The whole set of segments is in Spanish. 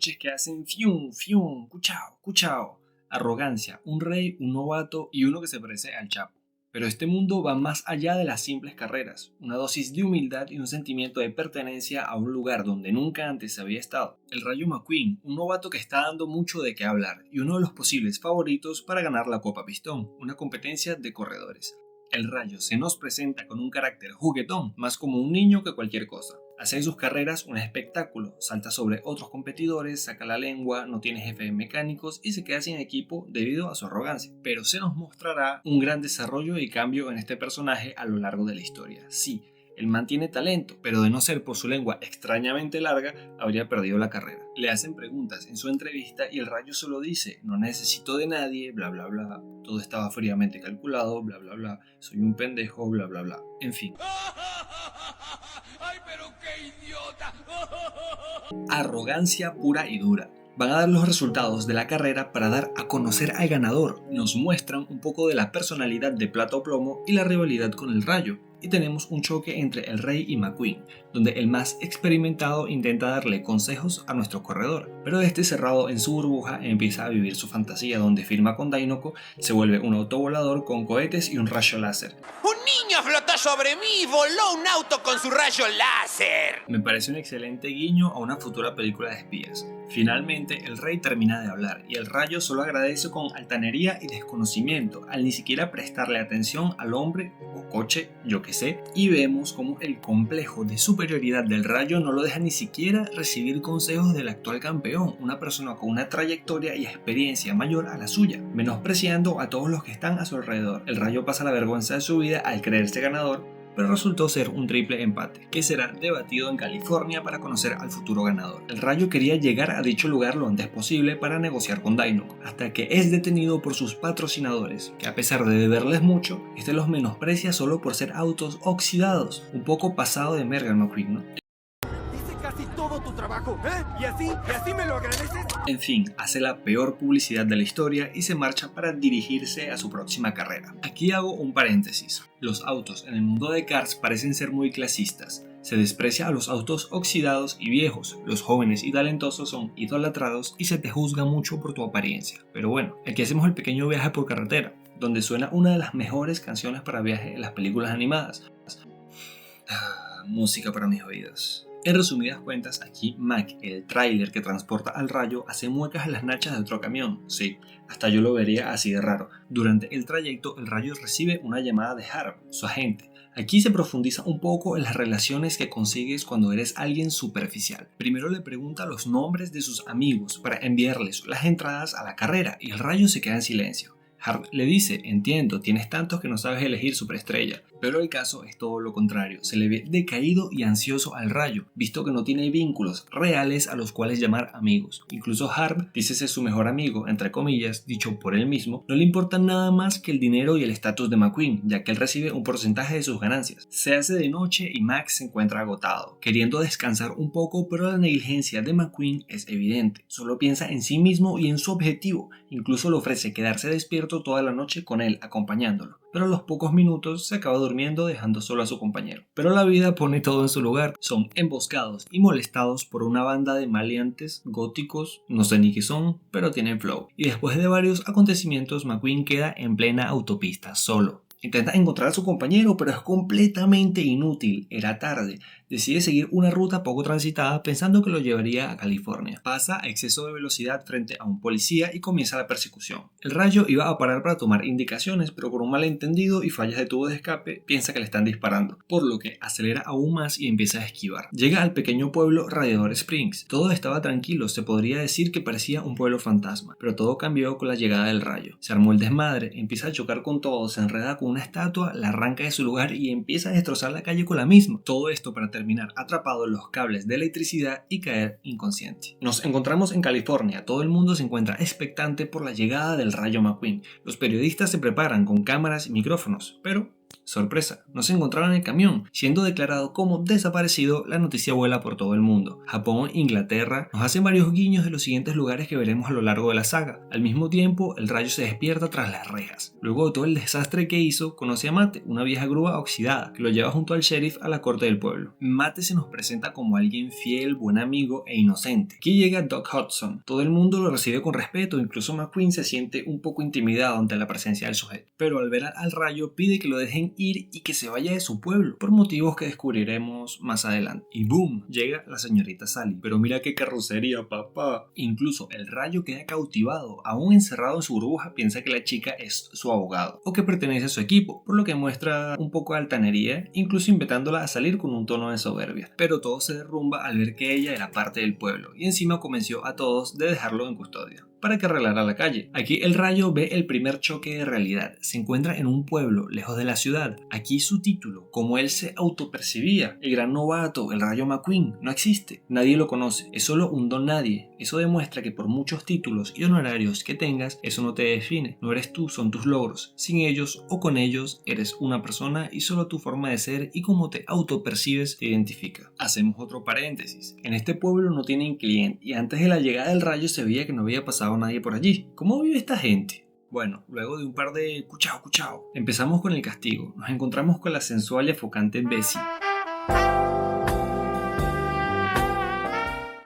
coches que hacen fium, fium, cuchao, cuchao. Arrogancia, un rey, un novato y uno que se parece al Chapo. Pero este mundo va más allá de las simples carreras, una dosis de humildad y un sentimiento de pertenencia a un lugar donde nunca antes había estado. El Rayo McQueen, un novato que está dando mucho de qué hablar y uno de los posibles favoritos para ganar la Copa Pistón, una competencia de corredores. El Rayo se nos presenta con un carácter juguetón, más como un niño que cualquier cosa. Hace de sus carreras un espectáculo, salta sobre otros competidores, saca la lengua, no tiene jefes mecánicos y se queda sin equipo debido a su arrogancia. Pero se nos mostrará un gran desarrollo y cambio en este personaje a lo largo de la historia. Sí, el man tiene talento, pero de no ser por su lengua extrañamente larga, habría perdido la carrera. Le hacen preguntas en su entrevista y el Rayo solo dice: no necesito de nadie, bla bla bla, todo estaba fríamente calculado, bla bla bla, soy un pendejo, bla bla bla, en fin. ¡Ay, pero qué idiota! Arrogancia pura y dura. Van a dar los resultados de la carrera para dar a conocer al ganador. Nos muestran un poco de la personalidad de Plata o Plomo y la rivalidad con el Rayo. Y tenemos un choque entre el Rey y McQueen, donde el más experimentado intenta darle consejos a nuestro corredor, pero este, cerrado en su burbuja, empieza a vivir su fantasía donde firma con Dinoco, se vuelve un autovolador con cohetes y un rayo láser. ¡Un niño flotó sobre mí y voló un auto con su rayo láser! Me parece un excelente guiño a una futura película de espías. Finalmente, el Rey termina de hablar y el Rayo solo agradece con altanería y desconocimiento, al ni siquiera prestarle atención al hombre o coche, yo que sé, y vemos como el complejo de superioridad del Rayo no lo deja ni siquiera recibir consejos del actual campeón, una persona con una trayectoria y experiencia mayor a la suya, menospreciando a todos los que están a su alrededor. El Rayo pasa la vergüenza de su vida al creerse ganador, pero resultó ser un triple empate, que será debatido en California para conocer al futuro ganador. El Rayo quería llegar a dicho lugar lo antes posible para negociar con Dinoco, hasta que es detenido por sus patrocinadores, que a pesar de deberles mucho, este los menosprecia solo por ser autos oxidados, un poco pasado de merga el McQueen, ¿no? Hice casi todo tu trabajo, ¿eh? ¿Y así me lo agradeces? En fin, hace la peor publicidad de la historia y se marcha para dirigirse a su próxima carrera. Aquí hago un paréntesis. Los autos en el mundo de Cars parecen ser muy clasistas. Se desprecia a los autos oxidados y viejos, los jóvenes y talentosos son idolatrados y se te juzga mucho por tu apariencia. Pero bueno, aquí hacemos el pequeño viaje por carretera, donde suena una de las mejores canciones para viaje en las películas animadas. Música para mis oídos. En resumidas cuentas, aquí Mac, el tráiler que transporta al Rayo, hace muecas en las nachas de otro camión. Sí, hasta yo lo vería así de raro. Durante el trayecto, el Rayo recibe una llamada de Harv, su agente. Aquí se profundiza un poco en las relaciones que consigues cuando eres alguien superficial. Primero le pregunta los nombres de sus amigos para enviarles las entradas a la carrera y el Rayo se queda en silencio. Harv le dice: entiendo, tienes tantos que no sabes elegir superestrella. Pero el caso es todo lo contrario, se le ve decaído y ansioso al Rayo, visto que no tiene vínculos reales a los cuales llamar amigos. Incluso Harv, dícese su mejor amigo, entre comillas, dicho por él mismo, no le importa nada más que el dinero y el estatus de McQueen, ya que él recibe un porcentaje de sus ganancias. Se hace de noche y Max se encuentra agotado, queriendo descansar un poco, pero la negligencia de McQueen es evidente. Solo piensa en sí mismo y en su objetivo, incluso le ofrece quedarse despierto toda la noche con él, acompañándolo. Pero a los pocos minutos se acaba durmiendo dejando solo a su compañero. Pero la vida pone todo en su lugar. Son emboscados y molestados por una banda de maleantes góticos, no sé ni qué son, pero tienen flow. Y después de varios acontecimientos, McQueen queda en plena autopista, solo. Intenta encontrar a su compañero, pero es completamente inútil. Era tarde. Decide seguir una ruta poco transitada pensando que lo llevaría a California. Pasa a exceso de velocidad frente a un policía y comienza la persecución. El Rayo iba a parar para tomar indicaciones, pero por un malentendido y fallas de tubo de escape piensa que le están disparando, por lo que acelera aún más y empieza a esquivar. Llega al pequeño pueblo Radiador Springs. Todo estaba tranquilo, se podría decir que parecía un pueblo fantasma, pero todo cambió con la llegada del Rayo. Se armó el desmadre, empieza a chocar con todo, se enreda con una estatua, la arranca de su lugar y empieza a destrozar la calle con la misma. Todo esto para terminar atrapado en los cables de electricidad y caer inconsciente. Nos encontramos en California, todo el mundo se encuentra expectante por la llegada del Rayo McQueen. Los periodistas se preparan con cámaras y micrófonos, pero Sorpresa, no se encontraba en el camión. Siendo declarado como desaparecido, la noticia vuela por todo el mundo. Japón, Inglaterra, nos hacen varios guiños de los siguientes lugares que veremos a lo largo de la saga. Al mismo tiempo, el Rayo se despierta tras las rejas. Luego de todo el desastre que hizo, conoce a Mate, una vieja grúa oxidada, que lo lleva junto al sheriff a la corte del pueblo. Mate se nos presenta como alguien fiel, buen amigo e inocente. Aquí llega Doc Hudson. Todo el mundo lo recibe con respeto, incluso McQueen se siente un poco intimidado ante la presencia del sujeto. Pero al ver al Rayo pide que lo dejen ir y que se vaya de su pueblo, por motivos que descubriremos más adelante. Y boom, llega la señorita Sally. Pero mira qué carrocería, papá. Incluso el Rayo queda cautivado, aún encerrado en su burbuja, piensa que la chica es su abogado o que pertenece a su equipo, por lo que muestra un poco de altanería, incluso invitándola a salir con un tono de soberbia. Pero todo se derrumba al ver que ella era parte del pueblo y encima convenció a todos de dejarlo en custodia para que arreglara la calle. Aquí el Rayo ve el primer choque de realidad. Se encuentra en un pueblo, lejos de la ciudad. Aquí su título, como él se autopercibía, el gran novato, el Rayo McQueen, no existe. Nadie lo conoce, es solo un don nadie. Eso demuestra que por muchos títulos y honorarios que tengas, eso no te define. No eres tú, son tus logros. Sin ellos o con ellos, eres una persona y solo tu forma de ser y cómo te autopercibes te identifica. Hacemos otro paréntesis. En este pueblo no tienen cliente y antes de la llegada del Rayo se veía que no había pasado nadie por allí. ¿Cómo vive esta gente? Bueno, luego de un par de cuchao, empezamos con el castigo. Nos encontramos con la sensual y afocante Bessie,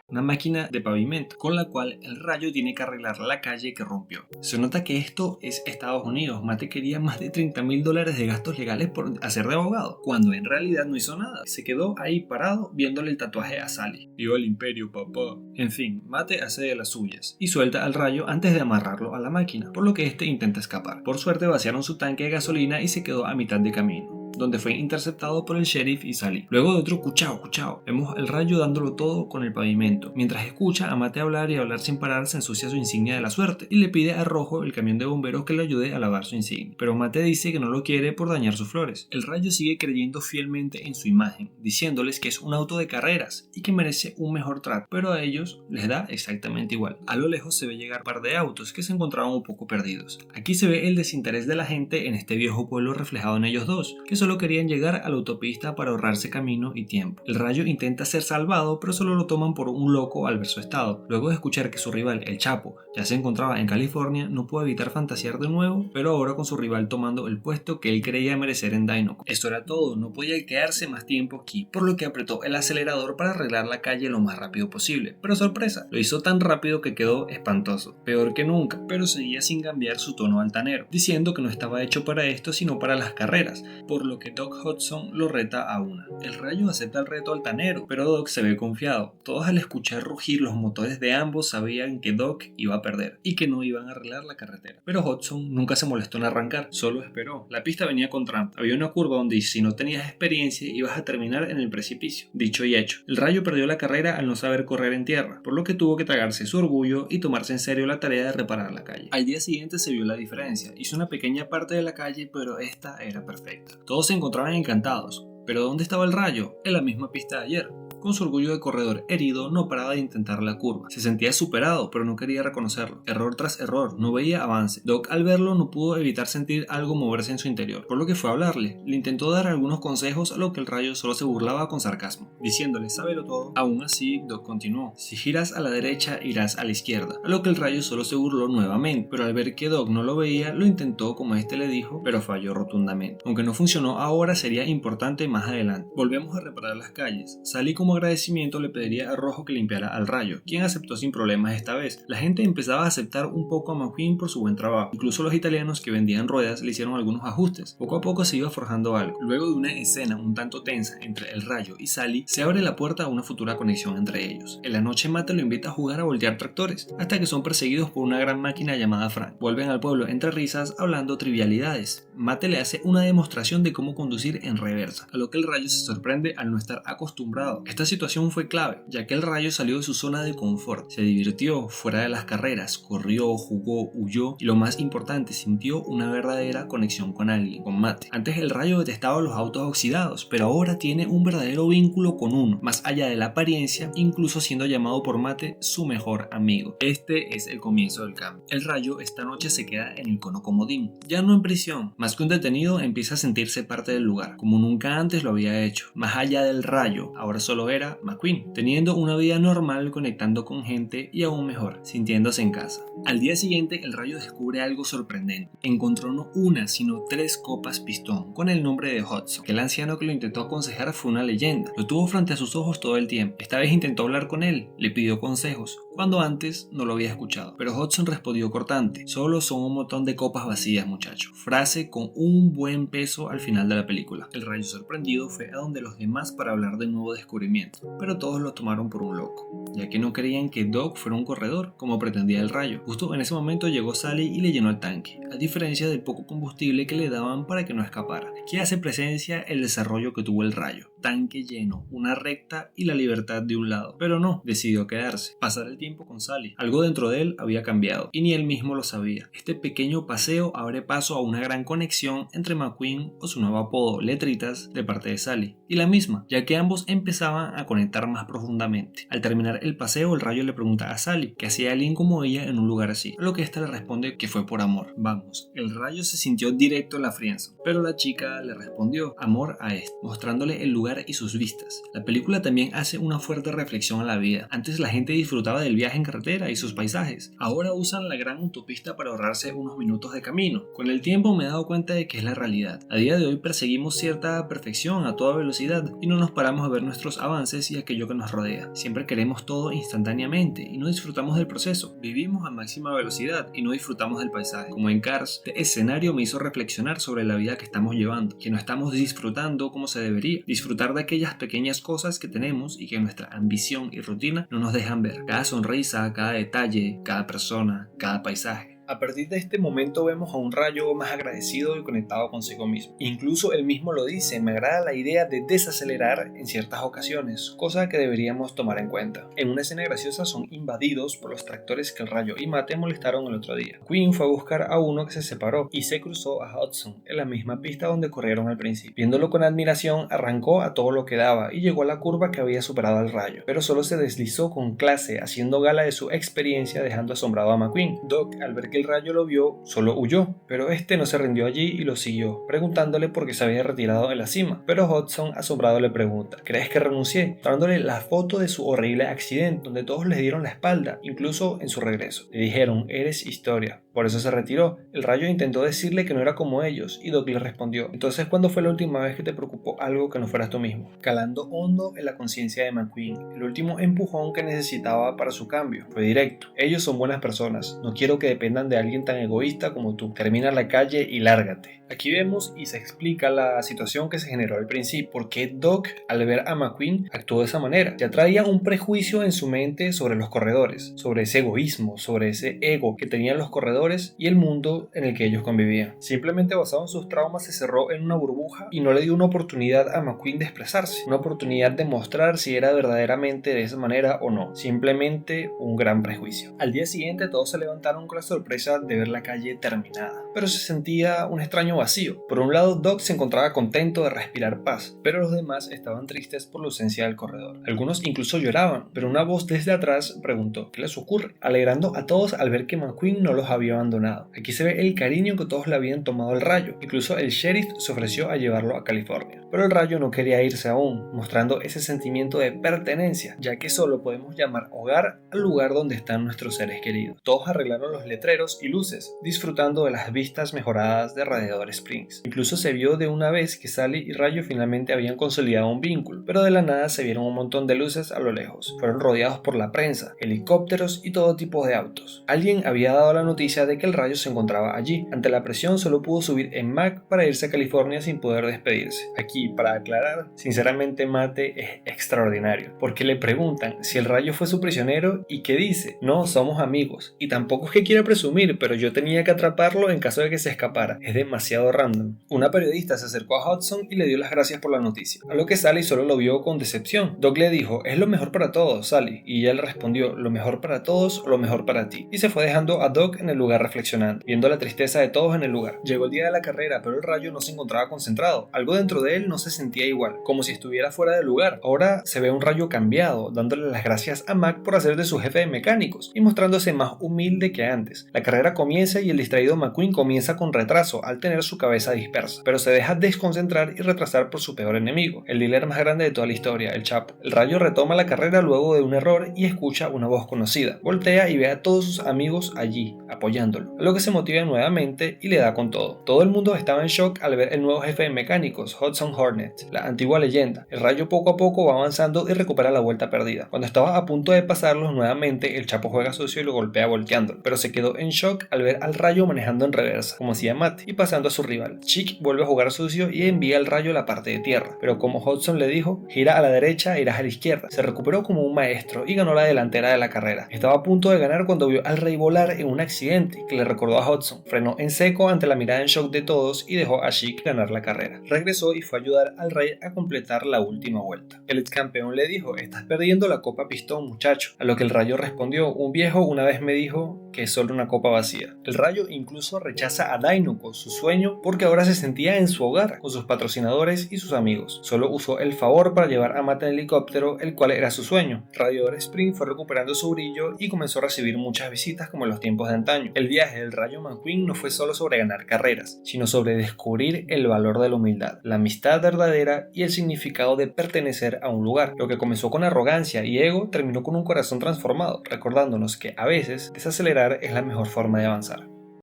una máquina de pavimento con la cual el Rayo tiene que arreglar la calle que rompió. Se nota que esto es Estados Unidos. Mate quería más de $30,000 de gastos legales por hacer de abogado, cuando en realidad no hizo nada. Se quedó ahí parado viéndole el tatuaje a Sally. Viva el imperio, papá. En fin, Mate hace de las suyas y suelta al Rayo antes de amarrarlo a la máquina, por lo que este intenta escapar. Por suerte vaciaron su tanque de gasolina y se quedó a mitad de camino, donde fue interceptado por el sheriff y Sally. Luego de otro cuchao, vemos al Rayo dándolo todo con el pavimento. Mientras escucha a Mate hablar y hablar sin parar, se ensucia su insignia de la suerte y le pide a Rojo, el camión de bomberos, que le ayude a lavar su insignia. Pero Mate dice que no lo quiere por dañar sus flores. El Rayo sigue creyendo fielmente en su imagen, diciéndoles que es un auto de carreras y que merece un mejor trato, pero a ellos les da exactamente igual. A lo lejos se ve llegar un par de autos que se encontraban un poco perdidos. Aquí se ve el desinterés de la gente en este viejo pueblo reflejado en ellos dos, que solo querían llegar a la autopista para ahorrarse camino y tiempo. El Rayo intenta ser salvado, pero solo lo toman por un loco al ver su estado. Luego de escuchar que su rival, el Chapo, ya se encontraba en California, no pudo evitar fantasear de nuevo, pero ahora con su rival tomando el puesto que él creía merecer en Dinoco. Esto era todo, no podía quedarse más tiempo aquí, por lo que apretó el acelerador para arreglar la calle lo más rápido posible. Pero sorpresa, lo hizo tan rápido que quedó espantoso, peor que nunca, pero seguía sin cambiar su tono altanero, diciendo que no estaba hecho para esto sino para las carreras, por lo que Doc Hudson lo reta a una. El Rayo acepta el reto altanero, pero Doc se ve confiado. Todos al escuchar rugir los motores de ambos sabían que Doc iba a perder y que no iban a arreglar la carretera. Pero Hudson nunca se molestó en arrancar, solo esperó. La pista venía con trampa. Había una curva donde si no tenías experiencia ibas a terminar en el precipicio. Dicho y hecho, el Rayo perdió la carrera al no saber correr en tierra, por lo que tuvo que tragarse su orgullo y tomarse en serio la tarea de reparar la calle. Al día siguiente se vio la diferencia. Hizo una pequeña parte de la calle, pero esta era perfecta. Todos se encontraban encantados. ¿Pero dónde estaba el Rayo? En la misma pista de ayer. Con su orgullo de corredor herido, no paraba de intentar la curva. Se sentía superado, pero no quería reconocerlo. Error tras error, no veía avance. Doc, al verlo, no pudo evitar sentir algo moverse en su interior, por lo que fue a hablarle. Le intentó dar algunos consejos, a lo que el Rayo solo se burlaba con sarcasmo, diciéndole, sábelo todo. Aún así, Doc continuó. Si giras a la derecha, irás a la izquierda. A lo que el Rayo solo se burló nuevamente, pero al ver que Doc no lo veía, lo intentó como este le dijo, pero falló rotundamente. Aunque no funcionó ahora, sería importante más adelante. Volvemos a reparar las calles. Sally como agradecimiento le pediría a Rojo que limpiara al Rayo, quien aceptó sin problemas esta vez. La gente empezaba a aceptar un poco a McQueen por su buen trabajo. Incluso los italianos que vendían ruedas le hicieron algunos ajustes. Poco a poco se iba forjando algo. Luego de una escena un tanto tensa entre el Rayo y Sally, se abre la puerta a una futura conexión entre ellos. En la noche Mate lo invita a jugar a voltear tractores, hasta que son perseguidos por una gran máquina llamada Frank. Vuelven al pueblo entre risas hablando trivialidades. Mate le hace una demostración de cómo conducir en reversa, a lo que el Rayo se sorprende al no estar acostumbrado. Esta Esta situación fue clave, ya que el Rayo salió de su zona de confort, se divirtió fuera de las carreras, corrió, jugó, huyó y lo más importante, sintió una verdadera conexión con alguien, con Matt. Antes el Rayo detestaba los autos oxidados, pero ahora tiene un verdadero vínculo con uno, más allá de la apariencia, incluso siendo llamado por Matt su mejor amigo. Este es el comienzo del cambio. El Rayo esta noche se queda en el cono comodín, ya no en prisión. Más que un detenido, empieza a sentirse parte del lugar, como nunca antes lo había hecho. Más allá del Rayo, ahora solo era McQueen, teniendo una vida normal, conectando con gente y aún mejor, sintiéndose en casa. Al día siguiente, el Rayo descubre algo sorprendente. Encontró no una, sino 3 copas pistón, con el nombre de Hudson, que el anciano que lo intentó aconsejar fue una leyenda. Lo tuvo frente a sus ojos todo el tiempo. Esta vez intentó hablar con él, le pidió consejos, cuando antes no lo había escuchado. Pero Hudson respondió cortante: solo son un montón de copas vacías, muchacho. Frase con un buen peso al final de la película. El Rayo sorprendido fue a donde los demás para hablar del nuevo descubrimiento, pero todos lo tomaron por un loco, ya que no creían que Doc fuera un corredor, como pretendía el Rayo. Justo en ese momento llegó Sally y le llenó el tanque, a diferencia del poco combustible que le daban para que no escapara. Aquí hace presencia el desarrollo que tuvo el Rayo. Tanque lleno, una recta y la libertad de un lado. Pero no, decidió quedarse, pasar el tiempo con Sally. Algo dentro de él había cambiado, y ni él mismo lo sabía. Este pequeño paseo abre paso a una gran conexión entre McQueen o su nuevo apodo, Letritas, de parte de Sally, y la misma, ya que ambos empezaban a conectar más profundamente. Al terminar el paseo, el Rayo le pregunta a Sally que hacía alguien como ella en un lugar así, a lo que ésta le responde que fue por amor. Vamos, el Rayo se sintió directo en la friendzone, pero la chica le respondió amor a este, mostrándole el lugar y sus vistas. La película también hace una fuerte reflexión a la vida. Antes la gente disfrutaba del viaje en carretera y sus paisajes. Ahora usan la gran autopista para ahorrarse unos minutos de camino. Con el tiempo me he dado cuenta de que es la realidad. A día de hoy perseguimos cierta perfección a toda velocidad y no nos paramos a ver nuestros avances y aquello que nos rodea. Siempre queremos todo instantáneamente y no disfrutamos del proceso. Vivimos a máxima velocidad y no disfrutamos del paisaje. Como en Cars, este escenario me hizo reflexionar sobre la vida que estamos llevando, que no estamos disfrutando como se debería. Disfrutar de aquellas pequeñas cosas que tenemos y que nuestra ambición y rutina no nos dejan ver. Cada sonrisa, cada detalle, cada persona, cada paisaje. A partir de este momento vemos a un Rayo más agradecido y conectado consigo mismo. Incluso él mismo lo dice: me agrada la idea de desacelerar en ciertas ocasiones, cosa que deberíamos tomar en cuenta. En una escena graciosa son invadidos por los tractores que el Rayo y Matt molestaron el otro día. Queen fue a buscar a uno que se separó y se cruzó a Hudson en la misma pista donde corrieron al principio. Viéndolo con admiración, arrancó a todo lo que daba y llegó a la curva que había superado al Rayo, pero solo se deslizó con clase, haciendo gala de su experiencia, dejando asombrado a McQueen. Doc, al ver que el Rayo lo vio, solo huyó, pero este no se rindió allí y lo siguió, preguntándole por qué se había retirado de la cima. Pero Hudson, asombrado, le pregunta: ¿crees que renuncié?, dándole la foto de su horrible accidente, donde todos le dieron la espalda, incluso en su regreso. Le dijeron: eres historia. Por eso se retiró. El Rayo intentó decirle que no era como ellos, y Doc le respondió: entonces, ¿cuándo fue la última vez que te preocupó algo que no fueras tú mismo? Calando hondo en la conciencia de McQueen, el último empujón que necesitaba para su cambio fue directo: ellos son buenas personas, no quiero que dependan de alguien tan egoísta como tú. Termina la calle y lárgate. Aquí vemos y se explica la situación que se generó al principio, por qué Doc, al ver a McQueen, actuó de esa manera. Ya traía un prejuicio en su mente sobre los corredores, sobre ese egoísmo, sobre ese ego que tenían los corredores y el mundo en el que ellos convivían. Simplemente basado en sus traumas se cerró en una burbuja y no le dio una oportunidad a McQueen de expresarse, una oportunidad de mostrar si era verdaderamente de esa manera o no. Simplemente un gran prejuicio. Al día siguiente todos se levantaron con la sorpresa de ver la calle terminada, pero se sentía un extraño vacío. Por un lado, Doc se encontraba contento de respirar paz, pero los demás estaban tristes por la ausencia del corredor. Algunos incluso lloraban, pero una voz desde atrás preguntó: ¿qué les ocurre?, alegrando a todos al ver que McQueen no los había abandonado. Aquí se ve el cariño que todos le habían tomado al Rayo. Incluso el sheriff se ofreció a llevarlo a California, pero el Rayo no quería irse aún, mostrando ese sentimiento de pertenencia, ya que solo podemos llamar hogar al lugar donde están nuestros seres queridos. Todos arreglaron los letreros y luces, disfrutando de las vistas mejoradas de Radiador Springs. Incluso se vio de una vez que Sally y Rayo finalmente habían consolidado un vínculo, pero de la nada se vieron un montón de luces a lo lejos. Fueron rodeados por la prensa, helicópteros y todo tipo de autos. Alguien había dado la noticia sospecha de que el rayo se encontraba allí. Ante la presión solo pudo subir en Mac para irse a California sin poder despedirse. Aquí, para aclarar, sinceramente Mate es extraordinario, porque le preguntan si el rayo fue su prisionero y que dice: no, somos amigos, y tampoco es que quiera presumir, pero yo tenía que atraparlo en caso de que se escapara. Es demasiado random. Una periodista se acercó a Hudson y le dio las gracias por la noticia, a lo que Sally solo lo vio con decepción. Doc le dijo: es lo mejor para todos, Sally, y ella le respondió: lo mejor para todos o lo mejor para ti, y se fue dejando a Doc en el lugar reflexionando, viendo la tristeza de todos en el lugar. Llegó el día de la carrera, pero el rayo no se encontraba concentrado. Algo dentro de él no se sentía igual, como si estuviera fuera de lugar. Ahora se ve un rayo cambiado, dándole las gracias a Mac por hacer de su jefe de mecánicos y mostrándose más humilde que antes. La carrera comienza y el distraído McQueen comienza con retraso al tener su cabeza dispersa, pero se deja desconcentrar y retrasar por su peor enemigo, el dealer más grande de toda la historia, el Chapo. El rayo retoma la carrera luego de un error y escucha una voz conocida. Voltea y ve a todos sus amigos allí, apoyándolo, a lo que se motiva nuevamente y le da con todo. Todo el mundo estaba en shock al ver el nuevo jefe de mecánicos, Hudson Hornet, la antigua leyenda. El rayo poco a poco va avanzando y recupera la vuelta perdida. Cuando estaba a punto de pasarlos nuevamente, el Chapo juega sucio y lo golpea volteándolo, pero se quedó en shock al ver al rayo manejando en reversa, como hacía Matt, y pasando a su rival. Chick vuelve a jugar sucio y envía al rayo a la parte de tierra, pero como Hudson le dijo: gira a la derecha e irás a la izquierda. Se recuperó como un maestro y ganó la delantera de la carrera. Estaba a punto de ganar cuando vio al rey volar en un accidente que le recordó a Hudson. Frenó en seco ante la mirada en shock de todos y dejó a Chick ganar la carrera. Regresó y fue a ayudar al rey a completar la última vuelta. El ex campeón le dijo: estás perdiendo la copa pistón, muchacho, a lo que el rayo respondió: un viejo una vez me dijo que es solo una copa vacía. El rayo incluso rechaza a Dinoco, su sueño, porque ahora se sentía en su hogar, con sus patrocinadores y sus amigos. Solo usó el favor para llevar a Matt en helicóptero, el cual era su sueño. Radiador Spring fue recuperando su brillo y comenzó a recibir muchas visitas como en los tiempos de antaño. El viaje del rayo McQueen no fue solo sobre ganar carreras, sino sobre descubrir el valor de la humildad, la amistad verdadera y el significado de pertenecer a un lugar. Lo que comenzó con arrogancia y ego terminó con un corazón transformado, recordándonos que a veces desacelerar es la mejor forma de avanzar.